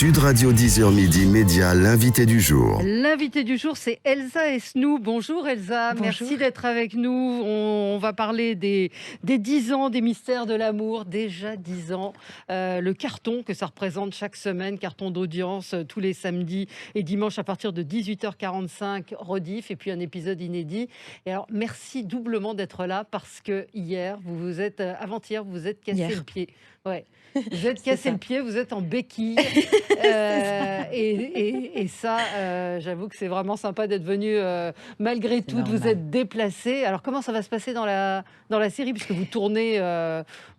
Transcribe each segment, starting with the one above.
Sud Radio 10h midi Média, l'invité du jour. L'invité du jour, c'est Elsa Esnou. Bonjour Elsa, Bonjour. merci d'être avec nous. On va parler des 10 ans des mystères de l'amour. Déjà 10 ans, le carton que ça représente chaque semaine, carton d'audience tous les samedis et dimanches à partir de 18h45, rediff, et puis un épisode inédit. Et alors, merci doublement d'être là parce que hier, avant-hier, vous vous êtes cassé le pied. Ouais. Vous êtes cassé le pied, vous êtes en béquille. Et ça, j'avoue que c'est vraiment sympa d'être venu malgré tout, de vous êtes déplacé. Alors, comment ça va se passer dans la série, puisque vous tournez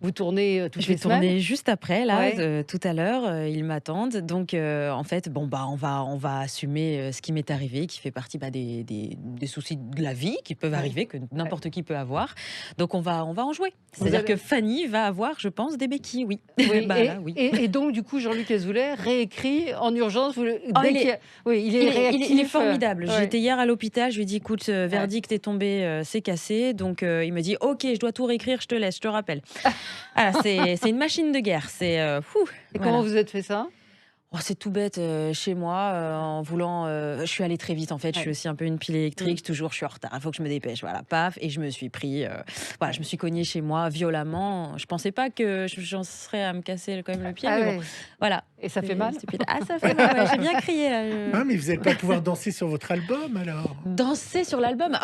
toutes les semaines? Je vais tourner juste après, là, tout à l'heure. Ils m'attendent. Donc, en fait, on va assumer ce qui m'est arrivé, qui fait partie des soucis de la vie qui peuvent arriver, que n'importe qui peut avoir. Donc, on va en jouer. C'est-à-dire que Fanny va avoir, je pense, des béquilles, oui. Oui, et donc, du coup, Jean-Luc Azoulay réécrit en urgence. Il est réactif. Il est formidable. J'étais hier à l'hôpital, je lui ai dit, écoute, verdict est tombé, c'est cassé. Donc, il me dit, ok, je dois tout réécrire, je te laisse, je te rappelle. Voilà, c'est une machine de guerre. Et comment vous êtes fait ça? C'est tout bête, chez moi, en voulant... je suis allée très vite, en fait. Je suis aussi un peu une pile électrique. Toujours, je suis en retard. Il faut que je me dépêche. Voilà, paf. Et je me suis pris... je me suis cognée chez moi violemment. Je pensais pas que j'en serais à me casser quand même le pied. Mais bon, voilà. Et ça fait mal? Stupide. Ah, ça fait mal, ouais. J'ai bien crié, là. Ah, mais vous n'allez pas pouvoir danser sur votre album, alors? Danser sur l'album?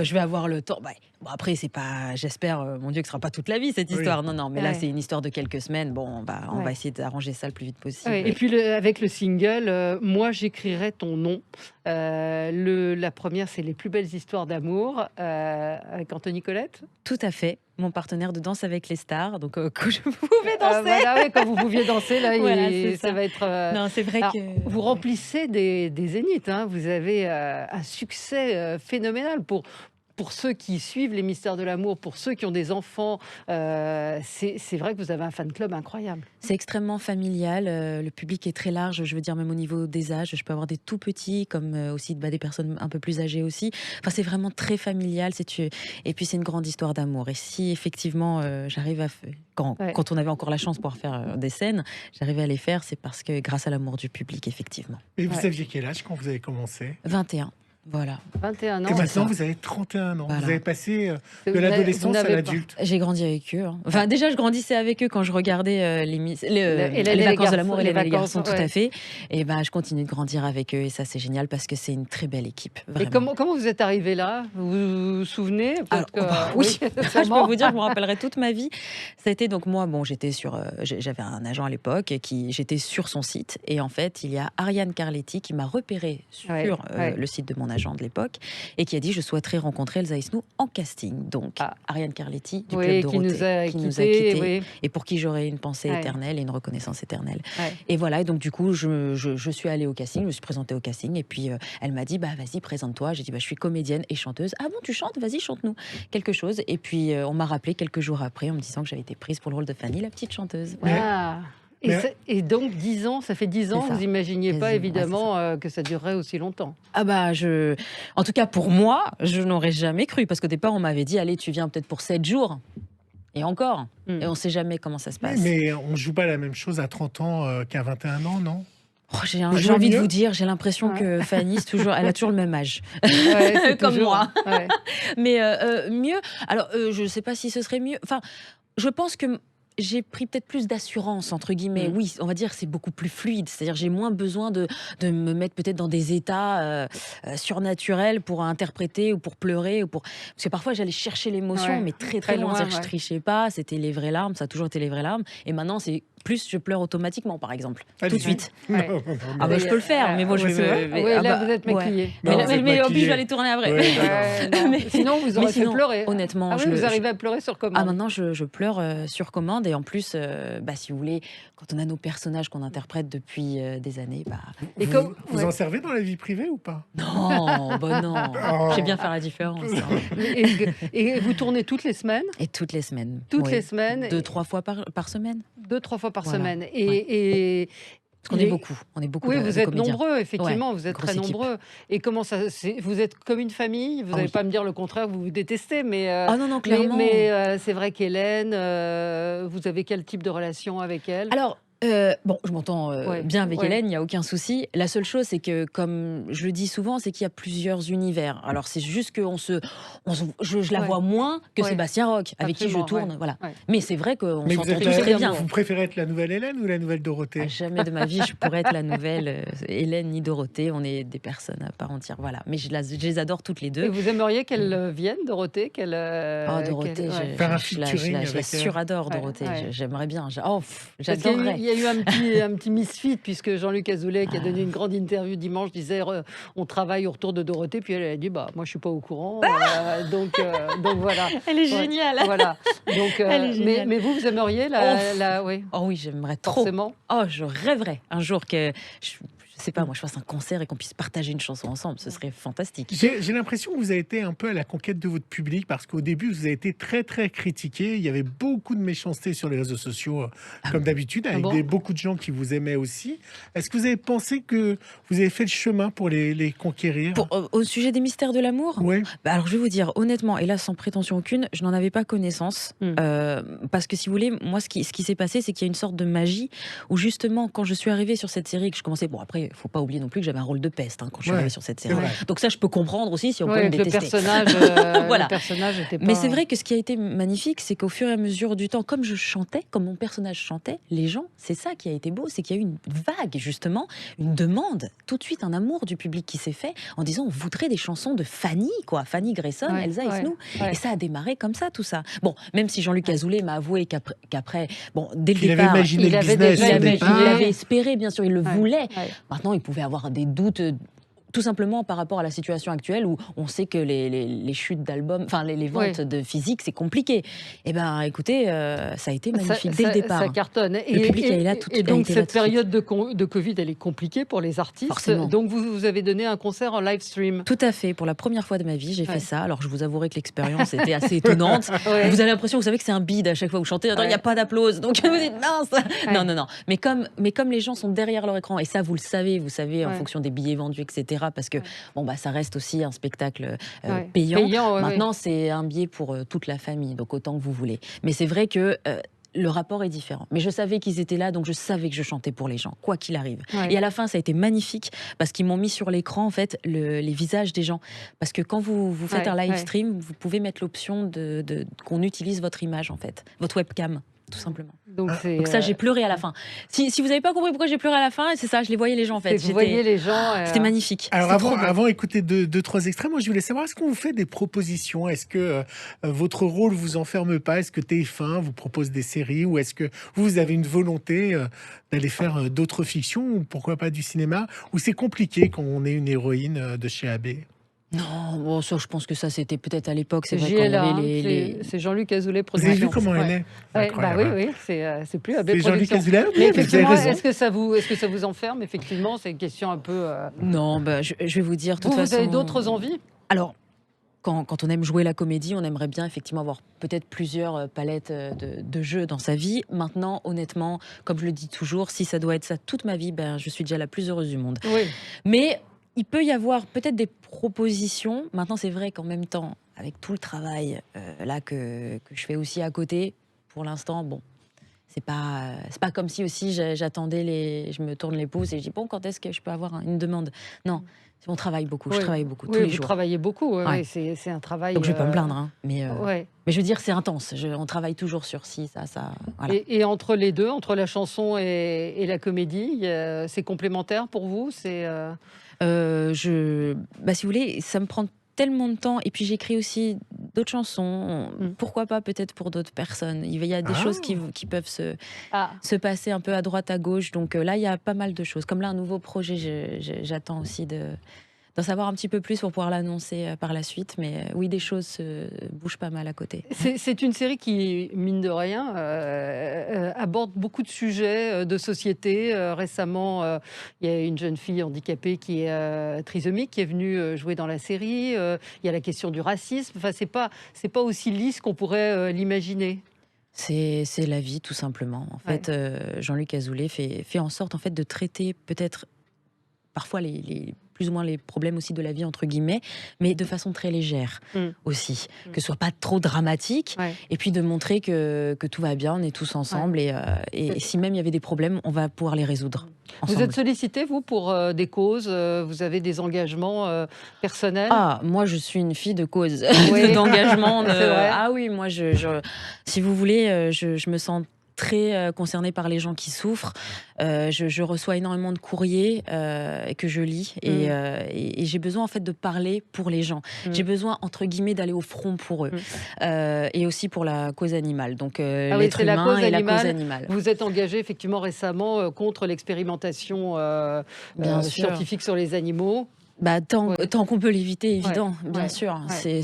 Je vais avoir le temps. Bon, après, c'est pas... J'espère, mon Dieu, que ce sera pas toute la vie, cette histoire. Oui. Non. Mais là, c'est une histoire de quelques semaines. Bon, on va essayer d'arranger ça le plus vite possible. Et puis, avec le single, moi, j'écrirai ton nom. La première, c'est Les plus belles histoires d'amour, avec Anthony Colette. Tout à fait. Mon partenaire de Danse avec les stars, donc quand je pouvais danser. Quand vous pouviez danser, là, Voilà, ça va être... Non, c'est vrai que... Vous remplissez des zéniths, hein. Vous avez un succès phénoménal pour ceux qui suivent les mystères de l'amour, pour ceux qui ont des enfants. C'est vrai que vous avez un fan club incroyable. C'est extrêmement familial. Le public est très large, je veux dire, même au niveau des âges. Je peux avoir des tout petits, comme aussi des personnes un peu plus âgées aussi. Enfin, c'est vraiment très familial. Et puis, c'est une grande histoire d'amour. Et si, effectivement, j'arrive à... Quand on avait encore la chance de pouvoir faire des scènes, j'arrivais à les faire, c'est parce que grâce à l'amour du public, effectivement. Et vous aviez quel âge quand vous avez commencé? 21. Voilà. 21 ans. Et maintenant, vous avez 31 ans. Voilà. Vous avez passé de l'adolescence à l'adulte. J'ai grandi avec eux. Enfin, déjà, je grandissais avec eux quand je regardais les vacances de l'amour et les garçons, tout à fait. Et je continue de grandir avec eux. Et ça, c'est génial parce que c'est une très belle équipe. Vraiment. Et comment vous êtes arrivé là? Vous vous souvenez? Oui, ça, je peux vous dire, je me rappellerai toute ma vie. Ça a été donc moi, j'avais un agent à l'époque, j'étais sur son site. Et en fait, il y a Ariane Carletti qui m'a repéré sur le site de mon agent de l'époque et qui a dit je souhaiterais rencontrer Elsa Esnou en casting. Donc Ariane Carletti du Club Dorothée qui nous a quittés et pour qui j'aurais une pensée éternelle et une reconnaissance éternelle. Et voilà, et donc du coup je suis allée au casting, je me suis présentée au casting et puis elle m'a dit vas-y présente-toi. J'ai dit je suis comédienne et chanteuse. Ah bon, tu chantes? Vas-y, chante-nous quelque chose. Et puis on m'a rappelé quelques jours après en me disant que j'avais été prise pour le rôle de Fanny, la petite chanteuse. Voilà. Et donc 10 ans, ça fait 10 ans, vous imaginiez pas évidemment que ça durerait aussi longtemps? En tout cas pour moi, je n'aurais jamais cru, parce qu'au départ on m'avait dit allez, tu viens peut-être pour 7 jours. Et encore. Et on ne sait jamais comment ça se passe. Mais on ne joue pas la même chose à 30 ans qu'à 21 ans, non? J'ai envie de vous dire, j'ai l'impression que Fanny, elle a toujours le même âge. Comme moi. Mais mieux, alors je ne sais pas si ce serait mieux. Enfin, je pense que j'ai pris peut-être plus d'assurance, entre guillemets. Oui, on va dire c'est beaucoup plus fluide. C'est-à-dire j'ai moins besoin de me mettre peut-être dans des états surnaturels pour interpréter ou pour pleurer. Parce que parfois j'allais chercher l'émotion, mais très très loin. Je trichais pas, c'était les vraies larmes, ça a toujours été les vraies larmes. Et maintenant, c'est plus je pleure automatiquement, par exemple. Tout de suite. Je peux le faire, mais bon, je vais là, vous êtes maquillée. Mais obligé, je vais aller tourner après. Sinon, vous aurez fait pleurer. Honnêtement, vous arrivez à pleurer sur commande. Maintenant, je pleure sur commande. Et en plus, si vous voulez, quand on a nos personnages qu'on interprète depuis des années... Vous en servez dans la vie privée ou pas? Non, non. Je sais bien faire la différence. Et vous tournez toutes les semaines? Et toutes les semaines. Toutes les semaines. 2-3 fois par semaine. 2-3 fois par semaine. Parce qu'on est beaucoup. On est beaucoup. Oui, vous êtes comédiens. nombreux, effectivement. Vous êtes très nombreux. Et comment ça... Vous êtes comme une famille. Vous n'allez pas me dire le contraire, vous vous détestez. Mais, non, clairement. Mais c'est vrai qu'Hélène, vous avez quel type de relation avec elle? Alors, Bon, je m'entends bien avec Hélène, il n'y a aucun souci. La seule chose, c'est que, comme je le dis souvent, c'est qu'il y a plusieurs univers. Alors, c'est juste que je la vois moins que Sébastien Roch, avec qui je tourne. Voilà. Mais c'est vrai qu'on s'entend tous très bien. Vous préférez être la nouvelle Hélène ou la nouvelle Dorothée? Jamais de ma vie, je pourrais être la nouvelle Hélène ni Dorothée. On est des personnes à part entière. Voilà. Mais je les adore toutes les deux. Et vous aimeriez qu'elle vienne, Dorothée Dorothée, je la suradore, Dorothée. J'aimerais bien. J'adorerais. Il y a eu un petit misfit, puisque Jean-Luc Azoulay, qui a donné une grande interview dimanche, disait on travaille au retour de Dorothée, puis elle a dit moi je suis pas au courant, donc voilà. Elle est géniale. Voilà. Donc, mais vous aimeriez oui. Oh oui, j'aimerais trop. Forcément. Oh, je rêverais un jour que je sais pas, moi je fasse un concert et qu'on puisse partager une chanson ensemble, ce serait fantastique. J'ai l'impression que vous avez été un peu à la conquête de votre public, parce qu'au début vous avez été très très critiqué, il y avait beaucoup de méchanceté sur les réseaux sociaux, comme d'habitude, avec beaucoup de gens qui vous aimaient aussi. Est-ce que vous avez pensé que vous avez fait le chemin pour les conquérir? Au sujet des mystères de l'amour? Oui. Alors je vais vous dire honnêtement, et là sans prétention aucune, je n'en avais pas connaissance, parce que si vous voulez, moi ce qui s'est passé, c'est qu'il y a une sorte de magie, où justement quand je suis arrivée sur cette série, que je commençais, après faut pas oublier non plus que j'avais un rôle de peste quand je suis arrivée sur cette série. Donc ça, je peux comprendre aussi si on peut me détester. Le personnage était pas... Mais c'est vrai que ce qui a été magnifique, c'est qu'au fur et à mesure du temps, comme je chantais, comme mon personnage chantait, les gens, c'est ça qui a été beau, c'est qu'il y a eu une vague, justement, une demande, tout de suite un amour du public qui s'est fait en disant on voudrait des chansons de Fanny, quoi, Fanny Grayson, Elsa Esnou. Et ça a démarré comme ça, tout ça. Bon, même si Jean-Luc Azoulay m'a avoué qu'après, dès le départ, il avait espéré, bien sûr, il le voulait. Maintenant, il pouvait avoir des doutes, tout simplement par rapport à la situation actuelle, où on sait que les chutes d'albums, enfin les ventes de physique, c'est compliqué. Eh ben, écoutez, ça a été magnifique dès le départ. Ça cartonne. Le public est là tout de suite. Et donc cette période de Covid, elle est compliquée pour les artistes. Forcément. Donc vous avez donné un concert en live stream. Tout à fait. Pour la première fois de ma vie, j'ai fait ça. Alors je vous avouerai que l'expérience était assez étonnante. Vous avez l'impression, vous savez que c'est un bide à chaque fois que vous chantez. Il n'y a pas d'applause. Donc vous dites mince. Non. Mais comme les gens sont derrière leur écran, et ça vous le savez, en fonction des billets vendus, etc. Parce que ça reste aussi un spectacle payant. Maintenant, c'est un billet pour toute la famille, donc autant que vous voulez. Mais c'est vrai que le rapport est différent. Mais je savais qu'ils étaient là, donc je savais que je chantais pour les gens, quoi qu'il arrive. Et à la fin, ça a été magnifique, parce qu'ils m'ont mis sur l'écran, en fait, les visages des gens. Parce que quand vous faites un live stream, vous pouvez mettre l'option qu'on utilise votre image, en fait, votre webcam, tout simplement. Donc ça, j'ai pleuré à la fin. Si vous n'avez pas compris pourquoi j'ai pleuré à la fin, c'est ça, je les voyais les gens, en fait. Vous voyez les gens. C'était magnifique. Alors avant d'écouter deux, trois extraits, moi je voulais savoir, est-ce qu'on vous fait des propositions? Est-ce que votre rôle vous enferme pas? Est-ce que TF1 vous propose des séries? Ou est-ce que vous avez une volonté d'aller faire d'autres fictions? Ou pourquoi pas du cinéma? Ou c'est compliqué quand on est une héroïne de chez AB? Non, ça, je pense que ça, c'était peut-être à l'époque. C'est vrai JLA, qu'on avait c'est Jean-Luc Azoulay Vous avez vu comment elle est? Oui, c'est plus AB C'est Jean-Luc Azoulay. Mais effectivement, est-ce que ça vous enferme? Effectivement, c'est une question un peu... Non, je vais vous dire, de toute façon... Vous avez d'autres envies? Alors, quand on aime jouer la comédie, on aimerait bien effectivement avoir peut-être plusieurs palettes de jeux dans sa vie. Maintenant, honnêtement, comme je le dis toujours, si ça doit être ça toute ma vie, je suis déjà la plus heureuse du monde. Oui. Mais... il peut y avoir peut-être des propositions. Maintenant, c'est vrai qu'en même temps, avec tout le travail là que je fais aussi à côté, pour l'instant, c'est pas comme si aussi j'attendais je me tourne les pouces et je dis quand est-ce que je peux avoir une demande? Non, on travaille beaucoup. Je travaille beaucoup tous les jours. Vous travaillez beaucoup. C'est un travail. Donc je vais pas me plaindre, mais je veux dire, c'est intense. On travaille toujours sur ça. Voilà. Et entre les deux, entre la chanson et la comédie, c'est complémentaire pour vous? Si vous voulez, ça me prend tellement de temps, et puis j'écris aussi d'autres chansons, pourquoi pas peut-être pour d'autres personnes. Il y a des choses qui peuvent se passer un peu à droite, à gauche, donc là il y a pas mal de choses. Comme là, un nouveau projet, j'attends aussi d'en savoir un petit peu plus pour pouvoir l'annoncer par la suite, mais oui, des choses bougent pas mal à côté. C'est une série qui, mine de rien, aborde beaucoup de sujets de société. Récemment, il y a une jeune fille handicapée qui est trisomique, qui est venue jouer dans la série. Il y a la question du racisme. Enfin, c'est pas aussi lisse qu'on pourrait l'imaginer. C'est la vie, tout simplement. En fait, Jean-Luc Azoulay fait en sorte, en fait, de traiter peut-être parfois les plus ou moins les problèmes aussi de la vie, entre guillemets, mais de façon très légère aussi. Que ce soit pas trop dramatique, et puis de montrer que tout va bien, on est tous ensemble, et si même il y avait des problèmes, on va pouvoir les résoudre ensemble. Vous êtes sollicité, vous, pour des causes, vous avez des engagements personnels? Ah, moi je suis une fille de cause, Oui. d'engagement. C'est vrai. Ah oui, moi si vous voulez, je me sens très concernée par les gens qui souffrent. Je reçois énormément de courriers que je lis et j'ai besoin en fait de parler pour les gens. J'ai besoin entre guillemets d'aller au front pour eux et aussi pour la cause animale. Donc l'être humain et la cause animale. Vous êtes engagé effectivement récemment contre l'expérimentation scientifique sur les animaux. Bah, tant qu'on peut l'éviter, évident, bien sûr. Ouais.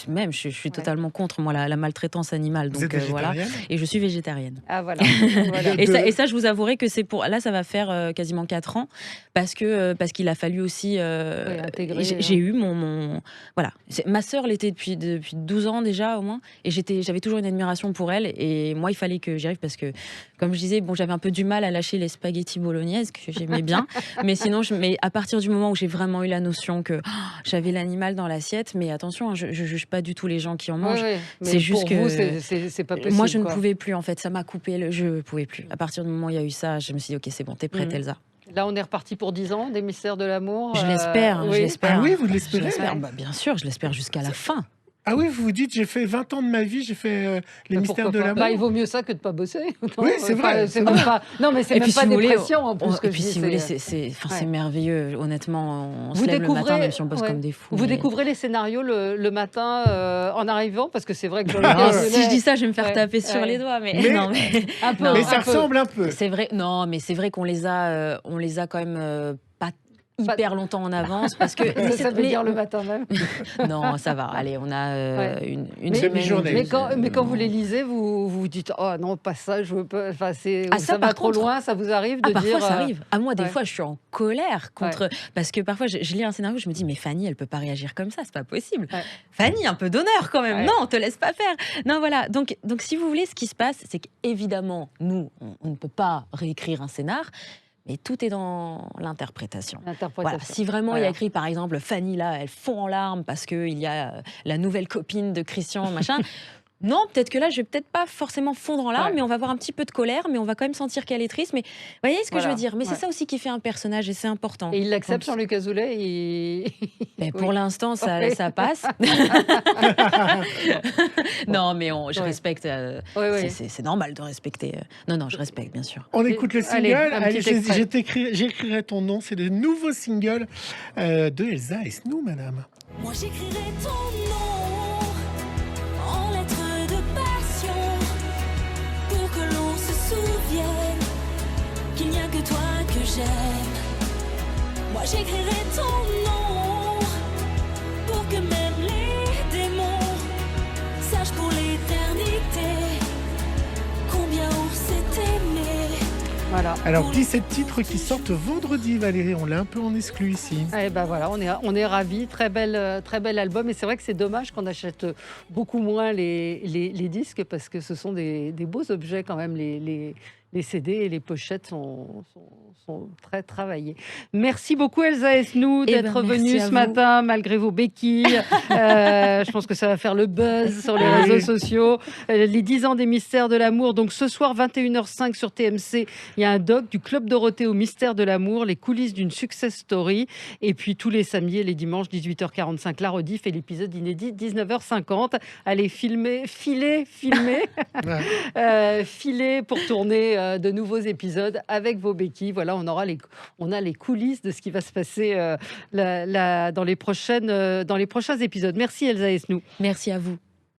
Même, je suis totalement contre moi la maltraitance animale. Vous Donc êtes voilà. végétarienne ? Et je suis végétarienne. Ah voilà. Voilà. Et ça, je vous avouerai que c'est pour. Là, ça va faire quasiment 4 ans parce qu'il a fallu aussi. Intégrer. J'ai eu mon voilà. Ma sœur l'était depuis 12 ans déjà au moins, et j'avais toujours une admiration pour elle. Et moi, il fallait que j'y arrive parce que, comme je disais, j'avais un peu du mal à lâcher les spaghettis bolognaises que j'aimais bien, mais sinon, mais à partir du moment où j'ai vraiment eu la notion que j'avais l'animal dans l'assiette, mais attention, je juge pas du tout les gens qui en mangent. C'est juste pour que vous, c'est pas possible. moi, je ne pouvais plus en fait. Ça m'a coupé. Je pouvais plus. À partir du moment où il y a eu ça, je me suis dit ok, c'est bon, t'es prête, Elsa. Là, on est reparti pour 10 ans des Mystères de l'amour. Je l'espère. Je l'espère. Ah oui, vous l'espérez? Bah, bien sûr, je l'espère jusqu'à la fin. Ah oui, vous vous dites, j'ai fait 20 ans de ma vie, j'ai fait les mystères de l'amour. Bah, il vaut mieux ça que de pas bosser. Oui, c'est vrai. C'est même pas... Non, mais c'est même pas dépression en plus. Et puis si vous voulez, c'est merveilleux. Honnêtement, on se lève le matin même si on bosse comme des fous. Vous découvrez les scénarios le matin en arrivant, parce que c'est vrai que si je dis ça, je vais me faire taper sur les doigts. Mais non, un peu. Mais ça ressemble un peu. C'est vrai. Non, mais c'est vrai qu'on les a quand même pas hyper longtemps en avance parce que ça veut dire le matin même. Non, ça va. Allez, on a une demi-journée. Mais quand vous les lisez, vous vous dites oh non, pas ça, je veux pas. Enfin, ça va trop loin. Ça vous arrive de dire parfois ça arrive. À moi, des fois, je suis en colère contre parce que parfois je lis un scénario, je me dis mais Fanny, elle peut pas réagir comme ça, c'est pas possible. Fanny, un peu d'honneur quand même. Non, on te laisse pas faire. Non, voilà. Donc si vous voulez, ce qui se passe, c'est qu'évidemment, nous, on ne peut pas réécrire un scénar. Mais tout est dans l'interprétation. Voilà. Si vraiment il y a écrit, par exemple, Fanny, là, elle fond en larmes parce qu'il y a la nouvelle copine de Christian, machin. Non, peut-être que là, je vais peut-être pas forcément fondre en larmes, mais on va avoir un petit peu de colère, mais on va quand même sentir qu'elle est triste. Mais vous voyez ce que je veux dire? Mais c'est ça aussi qui fait un personnage et c'est important. Et il l'accepte, Jean-Luc Azoulay mais pour l'instant, ça passe. Non, mais je respecte. C'est normal de respecter. Non, je respecte, bien sûr. On écoute le single. Allez, j'écrirai ton nom. C'est le nouveau single de Elsa Esnou, madame. Moi, j'écrirai ton nom en lettres de passion pour que l'on se souvienne qu'il n'y a que toi que j'aime. Moi, j'écrirai ton nom pour que même les démons sachent pour l'éternité combien on s'est aimé. Voilà. Alors, 17 titres qui sortent vendredi, Valérie. On l'a un peu en exclu ici. Et ben voilà, on est ravis. Très bel album. Et c'est vrai que c'est dommage qu'on achète beaucoup moins les disques parce que ce sont des beaux objets quand même. Les CD et les pochettes sont très travaillés. Merci beaucoup Elsa Esnou d'être venue ce matin malgré vos béquilles. Je pense que ça va faire le buzz sur les réseaux sociaux. Les 10 ans des Mystères de l'amour. Donc ce soir 21h05 sur TMC, il y a un doc du Club Dorothée aux Mystères de l'amour, les coulisses d'une success story. Et puis tous les samedis et les dimanches 18h45 la rediff et l'épisode inédit 19h50. Allez filer pour tourner de nouveaux épisodes avec vos béquilles. Voilà, on a les coulisses de ce qui va se passer dans les prochains épisodes. Merci Elsa Esnou. Merci à vous.